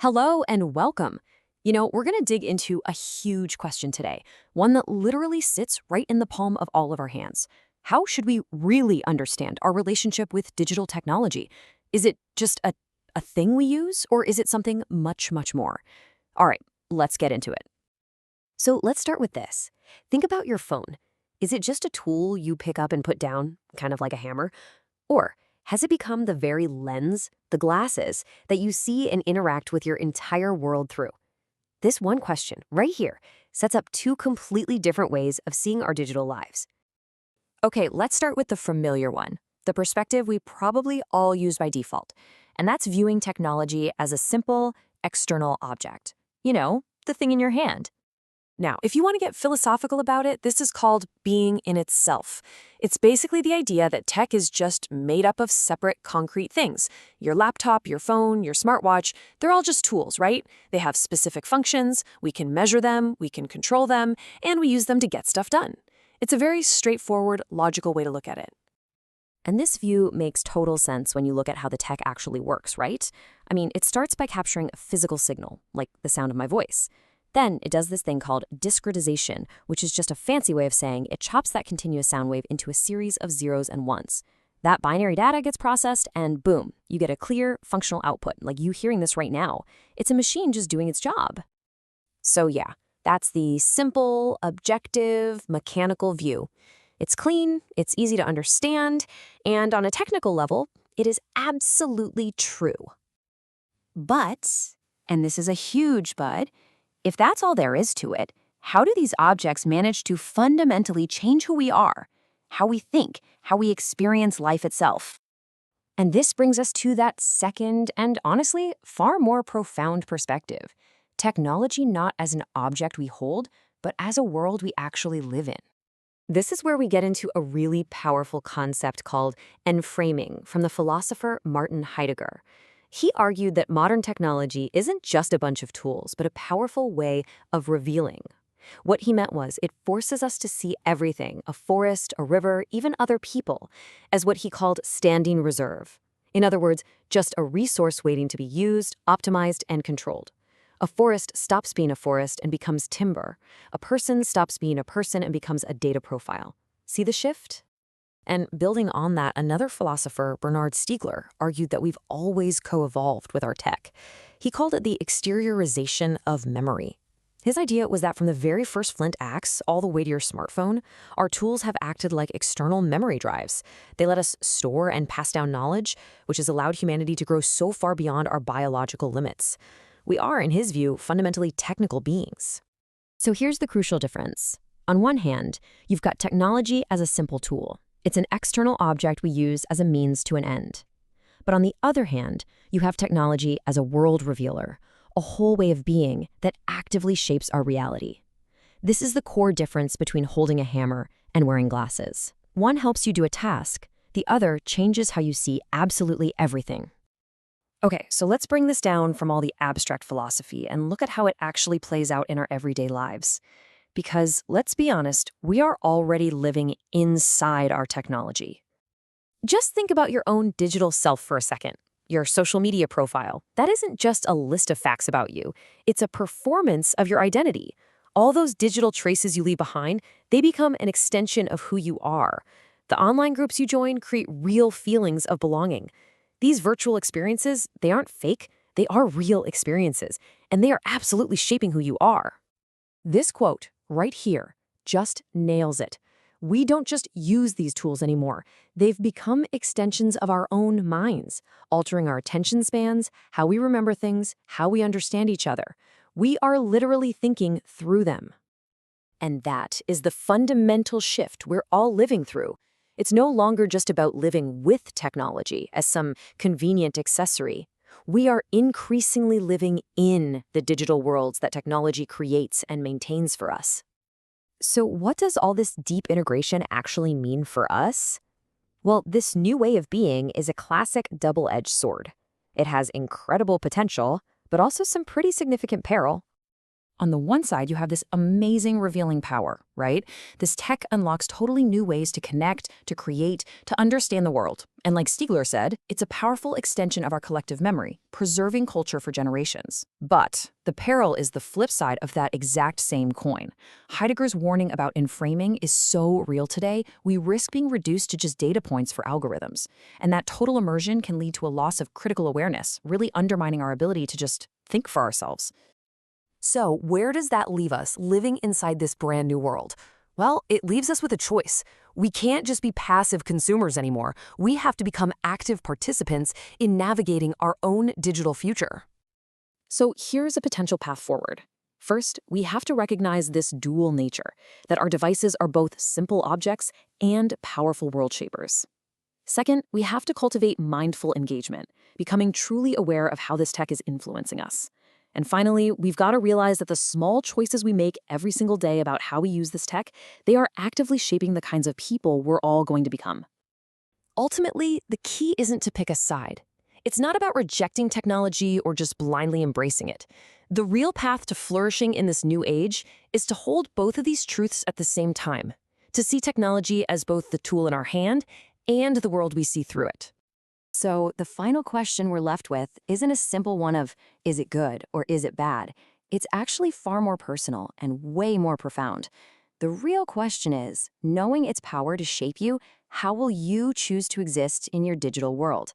Hello and welcome. We're going to dig into a huge question today, one that literally sits right in the palm of all of our hands. How should we really understand our relationship with digital technology? Is it just a thing we use, or is it something much, much more? All right, let's get into it. So let's start with this. Think about your phone. Is it just a tool you pick up and put down, kind of like a hammer? Or has it become the very lens, the glasses, that you see and interact with your entire world through? This one question, right here, sets up two completely different ways of seeing our digital lives. Okay, let's start with the familiar one, the perspective we probably all use by default, and that's viewing technology as a simple, external object. The thing in your hand. Now, if you want to get philosophical about it, this is called being in itself. It's basically the idea that tech is just made up of separate concrete things. Your laptop, your phone, your smartwatch, they're all just tools, right? They have specific functions, we can measure them, we can control them, and we use them to get stuff done. It's a very straightforward, logical way to look at it. And this view makes total sense when you look at how the tech actually works, right? It starts by capturing a physical signal, like the sound of my voice. Then it does this thing called discretisation, which is just a fancy way of saying it chops that continuous sound wave into a series of zeros and ones. That binary data gets processed, and boom, you get a clear, functional output, like you hearing this right now. It's a machine just doing its job. So yeah, that's the simple, objective, mechanical view. It's clean, it's easy to understand, and on a technical level, it is absolutely true. But, and this is a huge but, if that's all there is to it, how do these objects manage to fundamentally change who we are, how we think, how we experience life itself? And this brings us to that second and honestly far more profound perspective. Technology not as an object we hold, but as a world we actually live in. This is where we get into a really powerful concept called enframing from the philosopher Martin Heidegger. He argued that modern technology isn't just a bunch of tools, but a powerful way of revealing. What he meant was it forces us to see everything, a forest, a river, even other people, as what he called standing reserve. In other words, just a resource waiting to be used, optimized, and controlled. A forest stops being a forest and becomes timber. A person stops being a person and becomes a data profile. See the shift? And building on that, another philosopher, Bernard Stiegler, argued that we've always co-evolved with our tech. He called it the exteriorization of memory. His idea was that from the very first flint axe all the way to your smartphone, our tools have acted like external memory drives. They let us store and pass down knowledge, which has allowed humanity to grow so far beyond our biological limits. We are, in his view, fundamentally technical beings. So here's the crucial difference. On one hand, you've got technology as a simple tool. It's an external object we use as a means to an end. But on the other hand, you have technology as a world revealer, a whole way of being that actively shapes our reality. This is the core difference between holding a hammer and wearing glasses. One helps you do a task, the other changes how you see absolutely everything. Okay, so let's bring this down from all the abstract philosophy and look at how it actually plays out in our everyday lives. Because, let's be honest, we are already living inside our technology. Just think about your own digital self for a second. Your social media profile. That isn't just a list of facts about you. It's a performance of your identity. All those digital traces you leave behind, they become an extension of who you are. The online groups you join create real feelings of belonging. These virtual experiences, they aren't fake. They are real experiences, and they are absolutely shaping who you are. This quote, right here, just nails it. We don't just use these tools anymore. They've become extensions of our own minds, altering our attention spans, how we remember things, how we understand each other. We are literally thinking through them. And that is the fundamental shift we're all living through. It's no longer just about living with technology as some convenient accessory. We are increasingly living in the digital worlds that technology creates and maintains for us. So what does all this deep integration actually mean for us? Well, this new way of being is a classic double-edged sword. It has incredible potential, but also some pretty significant peril. On the one side, you have this amazing revealing power, right? This tech unlocks totally new ways to connect, to create, to understand the world. And like Stiegler said, it's a powerful extension of our collective memory, preserving culture for generations. But the peril is the flip side of that exact same coin. Heidegger's warning about inframing is so real today, we risk being reduced to just data points for algorithms. And that total immersion can lead to a loss of critical awareness, really undermining our ability to just think for ourselves. So, where does that leave us living inside this brand new world? Well, it leaves us with a choice. We can't just be passive consumers anymore. We have to become active participants in navigating our own digital future. So here's a potential path forward. First, we have to recognize this dual nature, that our devices are both simple objects and powerful world shapers. Second, we have to cultivate mindful engagement, becoming truly aware of how this tech is influencing us. And finally, we've got to realize that the small choices we make every single day about how we use this tech, they are actively shaping the kinds of people we're all going to become. Ultimately, the key isn't to pick a side. It's not about rejecting technology or just blindly embracing it. The real path to flourishing in this new age is to hold both of these truths at the same time, to see technology as both the tool in our hand and the world we see through it. So the final question we're left with isn't a simple one of, is it good or is it bad? It's actually far more personal and way more profound. The real question is, knowing its power to shape you, how will you choose to exist in your digital world?